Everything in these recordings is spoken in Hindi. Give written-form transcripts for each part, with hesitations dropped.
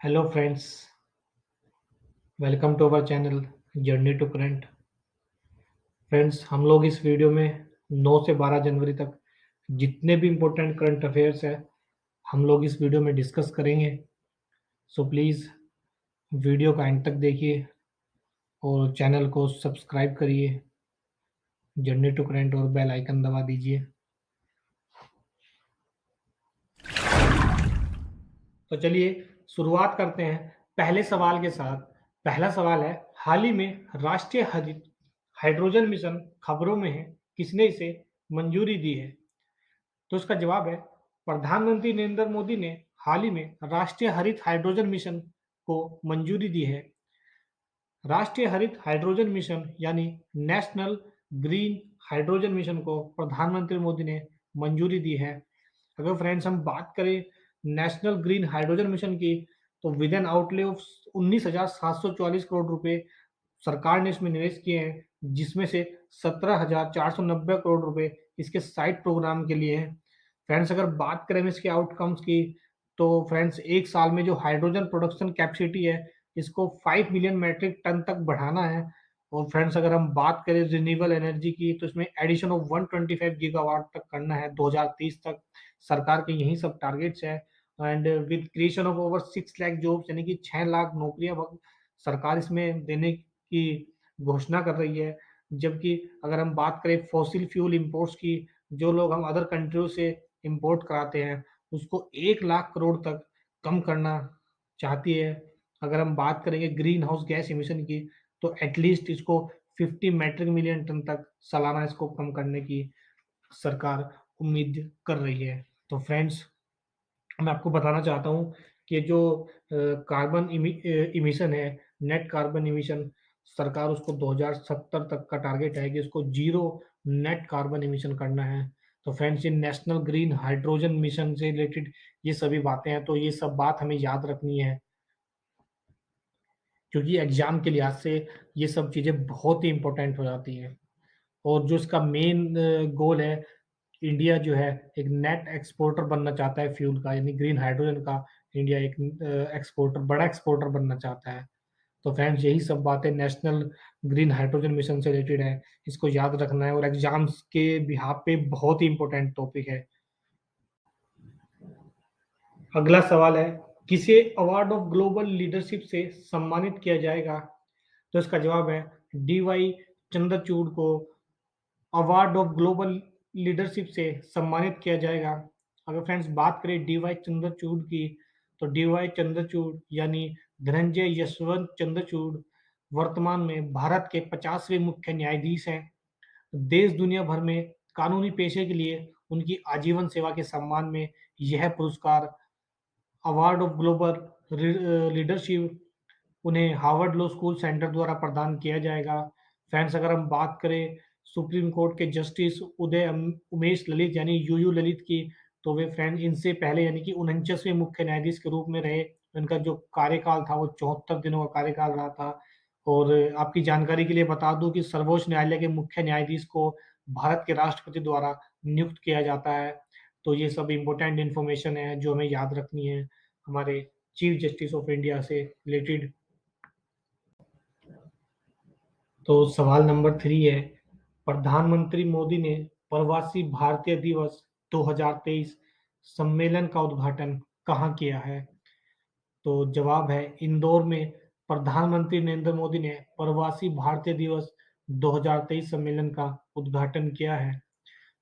Hello friends, welcome to our channel journey to current. Friends, हम लोग इस वीडियो में 9 से 12 जनवरी तक जितने भी इम्पोर्टेंट करंट अफेयर्स है हम लोग इस वीडियो में डिस्कस करेंगे। सो प्लीज़ वीडियो का एंड तक देखिए और चैनल को सब्सक्राइब करिए जर्नी टू करंट और बेल आइकन दबा दीजिए। तो चलिए शुरुआत करते हैं पहले सवाल के साथ। पहला सवाल है, हाल ही में राष्ट्रीय हरित हाइड्रोजन मिशन खबरों में है, किसने इसे मंजूरी दी है? तो इसका जवाब है, प्रधानमंत्री नरेंद्र मोदी ने हाल ही में राष्ट्रीय हरित हाइड्रोजन मिशन को मंजूरी दी है। राष्ट्रीय हरित हाइड्रोजन मिशन यानी नेशनल ग्रीन हाइड्रोजन मिशन को प्रधानमंत्री मोदी ने मंजूरी दी है। अगर फ्रेंड्स हम बात करें नेशनल ग्रीन हाइड्रोजन मिशन की, तो with N outlay of 19,744 crore रुपए सरकार ने इसमें निवेश किए हैं, जिसमें से 17,490 करोड़ रुपए इसके साइड प्रोग्राम के लिए हैं। फ्रेंड्स, अगर बात करें इसके आउटकम्स की, तो फ्रेंड्स एक साल में जो हाइड्रोजन प्रोडक्शन कैपेसिटी है इसको 5 मिलियन मेट्रिक टन तक बढ़ाना है। और फ्रेंड्स अगर हम बात करें रिन्यूएबल एनर्जी की, तो इसमें एडिशन ऑफ 125 गीगावाट तक करना है 2030 तक। सरकार के यही सब टारगेट्स है। And with creation of over 6 lakh jobs यानी कि 6 लाख नौकरियां सरकार इसमें देने की घोषणा कर रही है। जबकि अगर हम बात करें फॉसिल फ्यूल इंपोर्ट्स की, जो लोग हम अदर कंट्रियों से इंपोर्ट कराते हैं उसको 1 लाख करोड़ तक कम करना चाहती है। अगर हम बात करेंगे ग्रीन हाउस गैस इमिशन की, तो एटलीस्ट इसको 50 मैट्रिक मिलियन टन तक सालाना इसको कम करने की सरकार उम्मीद कर रही है। तो फ्रेंड्स, मैं आपको बताना चाहता हूँ कि जो कार्बन इमिशन है, नेट कार्बन इमिशन, सरकार उसको 2070 तक का टारगेट है कि उसको जीरो नेट कार्बन इमिशन करना है। तो फ्रेंड्स, ये नेशनल ग्रीन हाइड्रोजन मिशन से रिलेटेड ये सभी बातें हैं, तो ये सब बात हमें याद रखनी है, क्योंकि एग्जाम के लिहाज से ये सब चीज़ें बहुत ही इंपॉर्टेंट हो जाती हैं। और जो इसका मेन गोल है, इंडिया जो है एक नेट एक्सपोर्टर बनना चाहता है फ्यूल का, यानी ग्रीन हाइड्रोजन का। इंडिया एक एक्सपोर्टर, बड़ा एक्सपोर्टर बनना चाहता है। तो फ्रेंड्स, यही सब बातें नेशनल ग्रीन हाइड्रोजन मिशन से रिलेटेड है, इसको याद रखना है और एग्जाम्स के बिहाफ पे बहुत ही इंपॉर्टेंट टॉपिक है। अगला सवाल है, किसे अवार्ड ऑफ ग्लोबल लीडरशिप से सम्मानित किया जाएगा? तो इसका जवाब है, डी वाई चंद्रचूड़ को अवार्ड ऑफ ग्लोबल लीडरशिप से सम्मानित किया जाएगा। अगर फ्रेंड्स बात करें डी वाई चंद्रचूड़ की, तो डी वाई चंद्रचूड़ यानी धनंजय यशवंत चंद्रचूड़ वर्तमान में भारत के 50वें मुख्य न्यायाधीश हैं। देश दुनिया भर में कानूनी पेशे के लिए उनकी आजीवन सेवा के सम्मान में यह पुरस्कार अवार्ड ऑफ ग्लोबल लीडरशिप उन्हें हार्वर्ड लॉ स्कूल सेंटर द्वारा प्रदान किया जाएगा। फ्रेंड्स, अगर हम बात करें सुप्रीम कोर्ट के जस्टिस उदय उमेश ललित यानी यूयू ललित की, तो वे फ्रेंड इनसे पहले यानी कि 49वें मुख्य न्यायाधीश के रूप में रहे। उनका जो कार्यकाल था वो 74 दिनों का कार्यकाल रहा था। और आपकी जानकारी के लिए बता दूं कि सर्वोच्च न्यायालय के मुख्य न्यायाधीश को भारत के राष्ट्रपति द्वारा नियुक्त किया जाता है। तो ये सब इम्पोर्टेंट इन्फॉर्मेशन है जो हमें याद रखनी है हमारे चीफ जस्टिस ऑफ इंडिया से रिलेटेड। तो सवाल नंबर 3 है, प्रधानमंत्री मोदी ने प्रवासी भारतीय दिवस 2023 सम्मेलन का उद्घाटन कहाँ किया है? तो जवाब है, इंदौर में प्रधानमंत्री नरेंद्र मोदी ने प्रवासी भारतीय दिवस 2023 सम्मेलन का उद्घाटन किया है।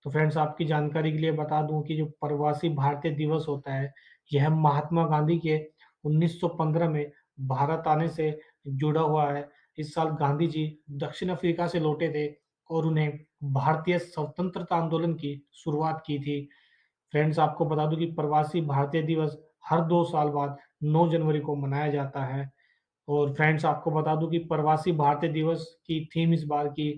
तो फ्रेंड्स, आपकी जानकारी के लिए बता दूं कि जो प्रवासी भारतीय दिवस होता है, यह महात्मा गांधी के 1915 में भारत आने से जुड़ा हुआ है। इस साल गांधी जी दक्षिण अफ्रीका से लौटे थे और उन्हें भारतीय स्वतंत्रता आंदोलन की शुरुआत की थी। फ्रेंड्स, आपको बता दूं कि प्रवासी भारतीय दिवस हर 2 साल बाद 9 जनवरी को मनाया जाता है। और फ्रेंड्स, आपको बता दूं कि प्रवासी भारतीय दिवस की थीम इस बार की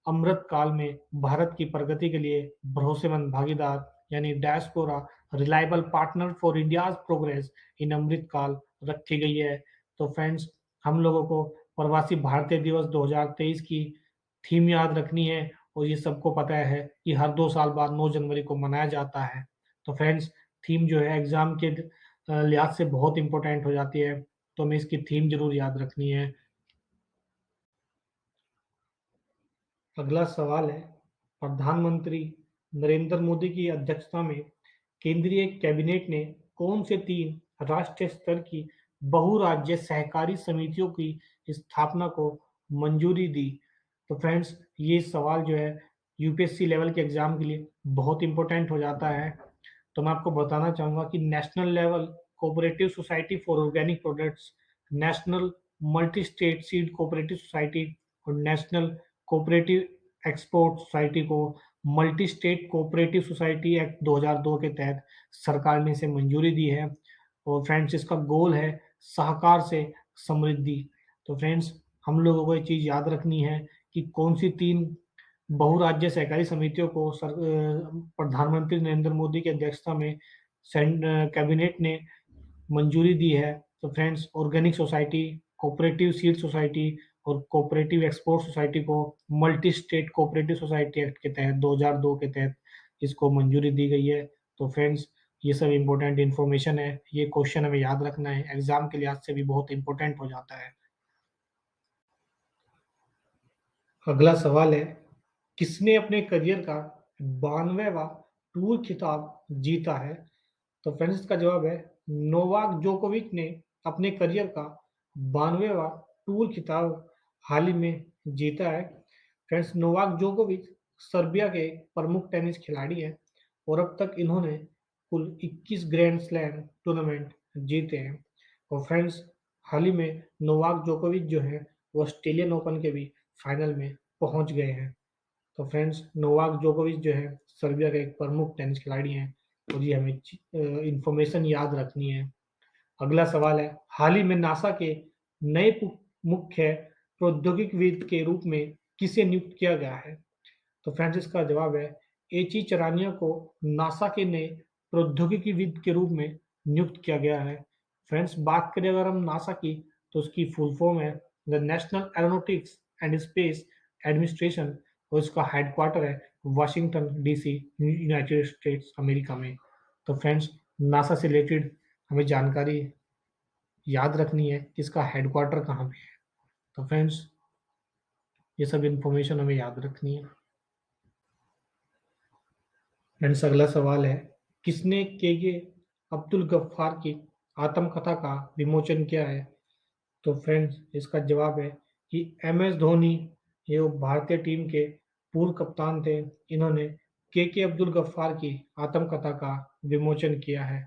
अमृत काल में भारत की प्रगति के लिए भरोसेमंद भागीदार यानी diaspora reliable partner for India's progress in Amrit Kaal रखी गई है। तो फ्रेंड्स, हम लोगों को प्रवासी भारतीय दिवस 2023 की थीम याद रखनी है और ये सबको पता है कि हर 2 साल बाद 9 जनवरी को मनाया जाता है। तो फ्रेंड्स, थीम जो है एग्जाम के लिहाज से बहुत इंपॉर्टेंट हो जाती है, तो हमें इसकी थीम जरूर याद रखनी है। अगला सवाल है, प्रधानमंत्री नरेंद्र मोदी की अध्यक्षता में केंद्रीय कैबिनेट ने कौन से 3 राष्ट्रीय स्तर की बहुराज्य सहकारी समितियों की स्थापना को मंजूरी दी? तो फ्रेंड्स, ये सवाल जो है यूपीएससी लेवल के एग्जाम के लिए बहुत इंपॉर्टेंट हो जाता है। तो मैं आपको बताना चाहूंगा कि national level cooperative society for organic products, national multi state seed cooperative society और नेशनल कोऑपरेटिव एक्सपोर्ट सोसाइटी को multi state cooperative society act 2002 के तहत सरकार ने इसे मंजूरी दी है। और फ्रेंड्स, इसका गोल है सहकार से समृद्धि। तो फ्रेंड्स, हम लोगों को ये चीज़ याद रखनी है कि कौन सी 3 बहुराज्य सहकारी समितियों को प्रधानमंत्री नरेंद्र मोदी की अध्यक्षता में कैबिनेट ने मंजूरी दी है। तो friends, organic society, cooperative seed society और कोऑपरेटिव एक्सपोर्ट सोसाइटी को multi state cooperative society act के तहत 2002 के तहत इसको मंजूरी दी गई है। तो फ्रेंड्स, ये सब इम्पोर्टेंट इन्फॉर्मेशन है, ये क्वेश्चन हमें याद रखना है, एग्जाम के लिहाज से भी बहुत इंपॉर्टेंट हो जाता है। अगला सवाल है, किसने अपने करियर का 92वां टूर खिताब जीता है? तो फ्रेंड्स, इसका जवाब है नोवाक जोकोविच ने अपने करियर का 92वां टूर खिताब हाल ही में जीता है। फ्रेंड्स, नोवाक जोकोविच सर्बिया के प्रमुख टेनिस खिलाड़ी हैं और अब तक इन्होंने कुल 21 ग्रैंड स्लैम टूर्नामेंट जीते हैं। और फ्रेंड्स, हाल ही में नोवाक जोकोविच जो है वो ऑस्ट्रेलियन ओपन के भी फाइनल में पहुंच गए हैं। तो फ्रेंड्स, नोवाक जोकोविच जो है सर्बिया के एक प्रमुख टेनिस खिलाड़ी हैं और ये हमें इंफॉर्मेशन याद रखनी है। अगला सवाल है, हाल ही में नासा के नए मुख्य प्रौद्योगिकीविद के रूप में किसे नियुक्त किया गया है? तो फ्रेंड्स, इसका जवाब है एची चरानिया को नासा के नए प्रौद्योगिकीविद के रूप में नियुक्त किया गया है। फ्रेंड्स, बात करें अगर हम नासा की, तो उसकी फुल फॉर्म है the national aeronautics and space administration और इसका हेडक्वार्टर है Washington DC, United states America में। तो फ्रेंड्स, नासा से रिलेटेड हमें जानकारी याद रखनी है कि इसका हेडक्वार्टर कहाँ पे है। तो फ्रेंड्स, ये सब इंफॉर्मेशन हमें याद रखनी है। फ्रेंड्स, अगला सवाल है, किसने के अब्दुल गफ्फार की आत्मकथा का विमोचन किया है? तो फ्रेंड्स, इसका जवाब है कि एम एस धोनी, ये भारतीय टीम के पूर्व कप्तान थे, इन्होंने के अब्दुल गफ्फार की आत्मकथा का विमोचन किया है।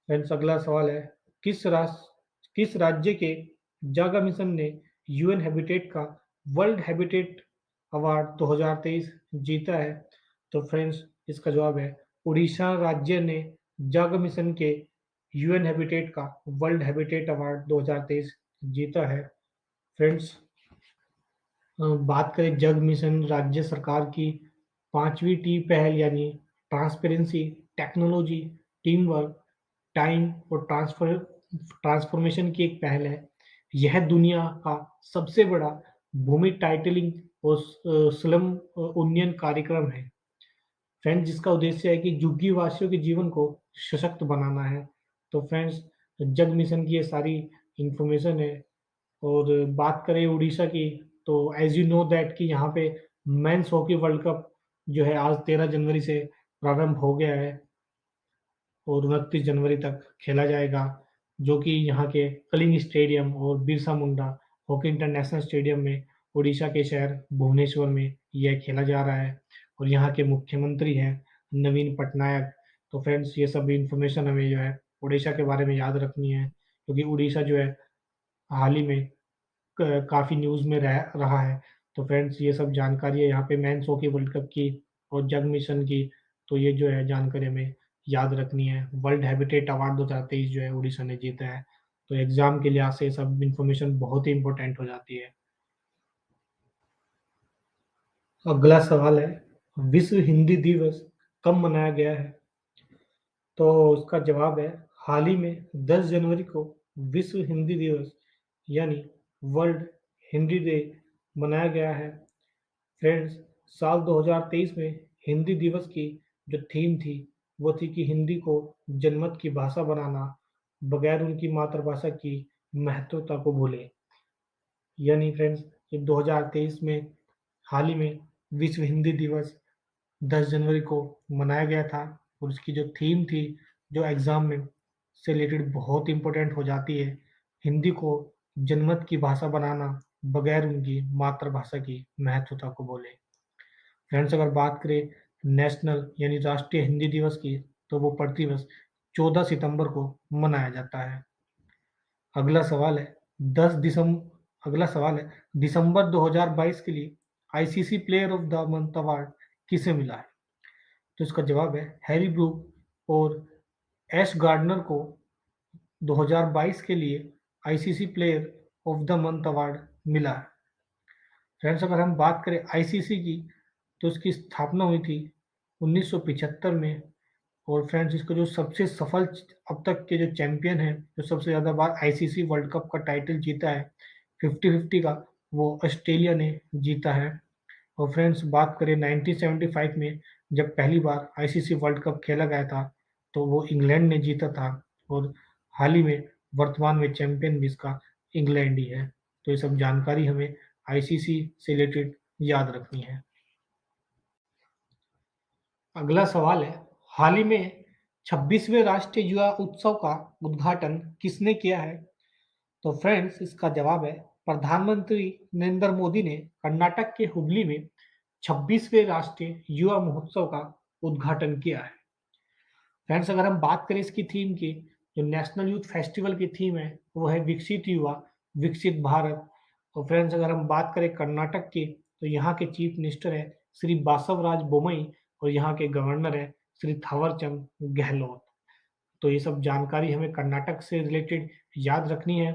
फ्रेंड्स, अगला सवाल है, किस राज्य के जागा मिशन ने यूएन हैबिटेट का वर्ल्ड हैबिटेट अवार्ड 2023 जीता है? तो फ्रेंड्स, इसका जवाब है उड़ीसा राज्य ने जागा मिशन के यूएन हैबिटेट का वर्ल्ड हैबिटेट अवार्ड 2023 जीता है। फ्रेंड्स, बात करें जग मिशन राज्य सरकार की 5वीं टी पहल यानी transparency, technology, team work, time और ट्रांसफॉर्मेशन की एक पहल है। यह दुनिया का सबसे बड़ा भूमि टाइटलिंग और स्लम उन्नयन कार्यक्रम है। फ्रेंड्स, जिसका उद्देश्य है कि झुग्गी वासियों के जीवन को सशक्त बनाना है। तो फ्रेंड्स, जग मिशन की ये सारी इंफॉर्मेशन है। और बात करें उड़ीसा की, तो एज यू नो दैट कि यहाँ पे मेंस हॉकी वर्ल्ड कप जो है आज 13 जनवरी से प्रारंभ हो गया है और 29 जनवरी तक खेला जाएगा, जो कि यहाँ के कलिंग स्टेडियम और Birsa Munda hockey international stadium में उड़ीसा के शहर भुवनेश्वर में यह खेला जा रहा है और यहाँ के मुख्यमंत्री हैं नवीन पटनायक। तो फ्रेंड्स, ये सब इंफॉर्मेशन हमें जो है उड़ीसा के बारे में याद रखनी है, क्योंकि उड़ीसा जो है हाल ही में काफ़ी न्यूज़ में रहा है। तो फ्रेंड्स, ये सब जानकारी है यहाँ पे मेंस हॉकी वर्ल्ड कप की और जग मिशन की। तो ये जो है जानकारी हमें याद रखनी है। वर्ल्ड हैबिटेट अवार्ड 2023 जो है उड़ीसा ने जीता है। तो एग्जाम के लिहाज से सब इंफॉर्मेशन बहुत ही इंपॉर्टेंट हो जाती है। अगला सवाल है, विश्व हिंदी दिवस कब मनाया गया है? तो उसका जवाब है हाल ही में 10 जनवरी को विश्व हिंदी दिवस यानी वर्ल्ड हिंदी डे मनाया गया है। फ्रेंड्स, साल 2023 में हिंदी दिवस की जो थीम थी वो थी कि हिंदी को जनमत की भाषा बनाना, बगैर उनकी मातृभाषा की महत्वता को भूले। यानी फ्रेंड्स, ये 2023 में हाल ही में विश्व हिंदी दिवस 10 जनवरी को मनाया गया था, और उसकी जो थीम थी, जो एग्ज़ाम में से रिलेटेड बहुत इम्पोर्टेंट हो जाती है, हिंदी को जनमत की भाषा बनाना, बगैर उनकी मातृभाषा की महत्वता को भूले। फ्रेंड्स, अगर बात करें नेशनल यानी राष्ट्रीय हिंदी दिवस की, तो वो प्रतिवर्ष 14 सितंबर को मनाया जाता है। अगला सवाल है 10 दिसंबर अगला सवाल है दिसंबर 2022 के लिए ICC player of the month award किसे मिला है? तो इसका जवाब है हैरी ब्रूक और एश गार्डनर को 2022 के लिए ICC player of the month award मिला है। फ्रेंड्स, अगर हम बात करें आईसीसी की, तो इसकी स्थापना हुई थी 1975 में। और फ्रेंड्स, इसका जो सबसे सफल अब तक के जो चैंपियन है, जो सबसे ज़्यादा बार आईसीसी वर्ल्ड कप का टाइटल जीता है 50-50 का, वो ऑस्ट्रेलिया ने जीता है। और फ्रेंड्स, बात करें 1975 में जब पहली बार आईसीसी वर्ल्ड कप खेला गया था, तो वो इंग्लैंड ने जीता था। और हाल ही में वर्तमान में चैंपियन भी इसका इंग्लैंड ही है। तो ये सब जानकारी हमें आईसीसी से रिलेटेड याद रखनी है। अगला सवाल है हाल ही में 26वें राष्ट्रीय युवा उत्सव का उद्घाटन किसने किया है? तो फ्रेंड्स, इसका जवाब है प्रधानमंत्री नरेंद्र मोदी ने कर्नाटक के हुबली में 26वें राष्ट्रीय युवा महोत्सव का उद्घाटन किया है। फ्रेंड्स, अगर हम बात करें इसकी थीम की, जो नेशनल यूथ फेस्टिवल की थीम है वो है विकसित युवा विकसित भारत। और फ्रेंड्स, अगर हम बात करें कर्नाटक की, तो यहाँ के चीफ मिनिस्टर है श्री बासवराज बोमई, और यहाँ के गवर्नर है श्री थावरचंद गहलोत। तो ये सब जानकारी हमें कर्नाटक से रिलेटेड याद रखनी है।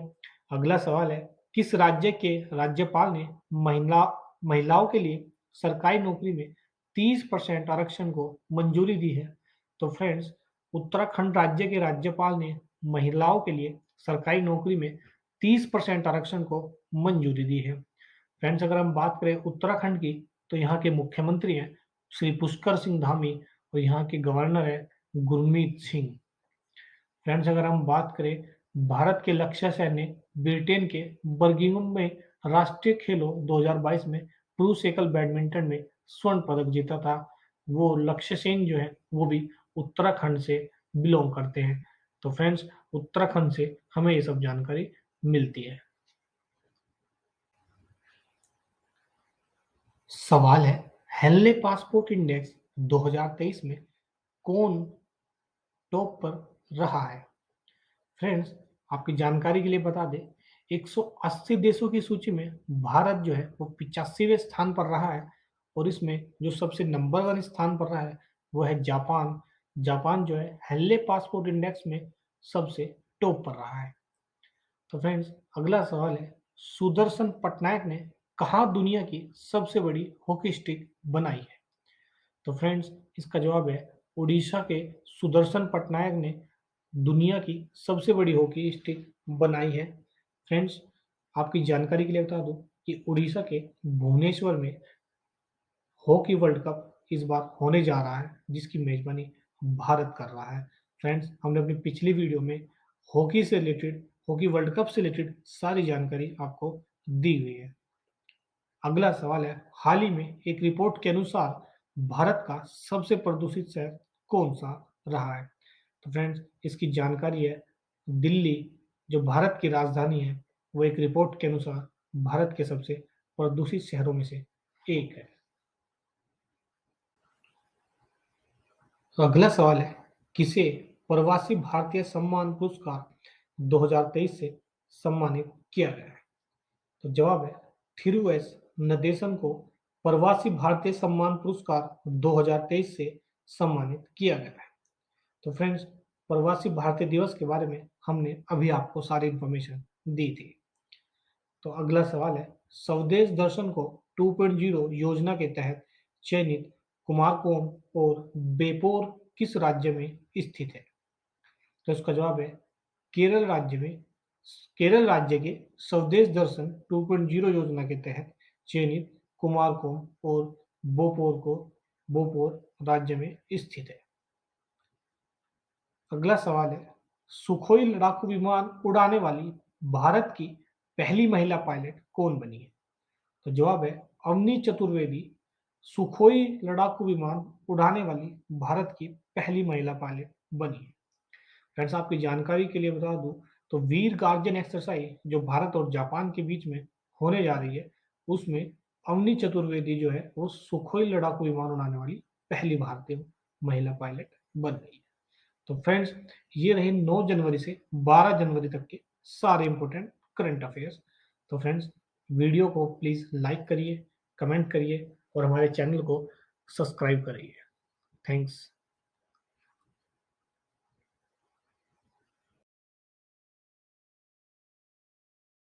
अगला सवाल है किस राज्य के राज्यपाल ने महिलाओं के लिए सरकारी नौकरी में 30% आरक्षण को मंजूरी दी है? तो फ्रेंड्स, उत्तराखंड राज्य के राज्यपाल ने महिलाओं के लिए सरकारी नौकरी में 30% आरक्षण को मंजूरी दी है। फ्रेंड्स, अगर हम बात करें उत्तराखंड की, तो यहाँ के मुख्यमंत्री हैं श्री पुष्कर सिंह धामी, और यहाँ के गवर्नर है गुरमीत सिंह। फ्रेंड्स, अगर हम बात करें भारत के लक्ष्य सेन ने ब्रिटेन के बर्मिंघम में राष्ट्रीय खेलों 2022 में पुरुष एकल बैडमिंटन में स्वर्ण पदक जीता था। वो लक्ष्य सेन जो है वो भी उत्तराखंड से बिलोंग करते हैं। तो फ्रेंड्स, उत्तराखंड से हमें ये सब जानकारी मिलती है। सवाल है हेनले पासपोर्ट इंडेक्स 2023 में कौन टॉप पर रहा है? फ्रेंड्स, आपकी जानकारी के लिए बता दें, 180 देशों की सूची में भारत जो है वो 85वें स्थान पर रहा है। और इसमें जो सबसे नंबर 1 स्थान पर रहा है वो है जापान। जापान जो है हेनले पासपोर्ट इंडेक्स में सबसे टॉप पर रहा है। तो फ्रेंड्स, अगला सवाल है सुदर्शन पटनायक ने कहाँ दुनिया की सबसे बड़ी हॉकी स्टिक बनाई है? तो फ्रेंड्स, इसका जवाब है उड़ीसा के सुदर्शन पटनायक ने दुनिया की सबसे बड़ी हॉकी स्टिक बनाई है। फ्रेंड्स, आपकी जानकारी के लिए बता दूं कि उड़ीसा के भुवनेश्वर में हॉकी वर्ल्ड कप इस बार होने जा रहा है, जिसकी मेजबानी भारत कर रहा है। फ्रेंड्स, हमने अपनी पिछली वीडियो में हॉकी वर्ल्ड कप से रिलेटेड सारी जानकारी आपको दी हुई है। अगला सवाल है हाल ही में एक रिपोर्ट के अनुसार भारत का सबसे प्रदूषित शहर कौन सा रहा है? तो फ्रेंड्स, इसकी जानकारी है दिल्ली, जो भारत की राजधानी है, वो एक रिपोर्ट के अनुसार भारत के सबसे प्रदूषित शहरों में से एक है। तो अगला सवाल है किसे प्रवासी भारतीय सम्मान पुरस्कार 2023 से सम्मानित किया गया है? तो जवाब है थिरु एस नदेसन को प्रवासी भारतीय सम्मान पुरस्कार 2023 से सम्मानित किया गया है। तो फ्रेंड्स, प्रवासी भारतीय दिवस के बारे में हमने अभी आपको सारी इंफॉर्मेशन दी थी। तो अगला सवाल है स्वदेश दर्शन को 2.0 योजना के तहत चयनित कुमारकोम और बेपोर किस राज्य में स्थित है? तो इसका जवाब है केरल राज्य में। केरल राज्य के स्वदेश दर्शन 2.0 योजना के तहत चयनित कुमारकोम और बोपोर राज्य में स्थित है। अगला सवाल है, सुखोई लड़ाकू विमान उड़ाने वाली भारत की पहली महिला पायलट कौन बनी है? तो जवाब है अवनी चतुर्वेदी सुखोई लड़ाकू विमान उड़ाने वाली भारत की पहली महिला पायलट बनी है। फ्रेंड्स, आपकी जानकारी के लिए बता दूं तो वीर गार्जियन एक्सरसाइज जो भारत और जापान के बीच में होने जा रही है, उसमें अवनी चतुर्वेदी जो है वो सुखोई लड़ाकू विमान उड़ाने वाली पहली भारतीय महिला पायलट बन गई है। तो फ्रेंड्स, ये रहे 9 जनवरी से 12 जनवरी तक के सारे इंपॉर्टेंट करंट अफेयर्स। तो फ्रेंड्स, वीडियो को प्लीज़ लाइक करिए, कमेंट करिए और हमारे चैनल को सब्सक्राइब करिए। थैंक्स।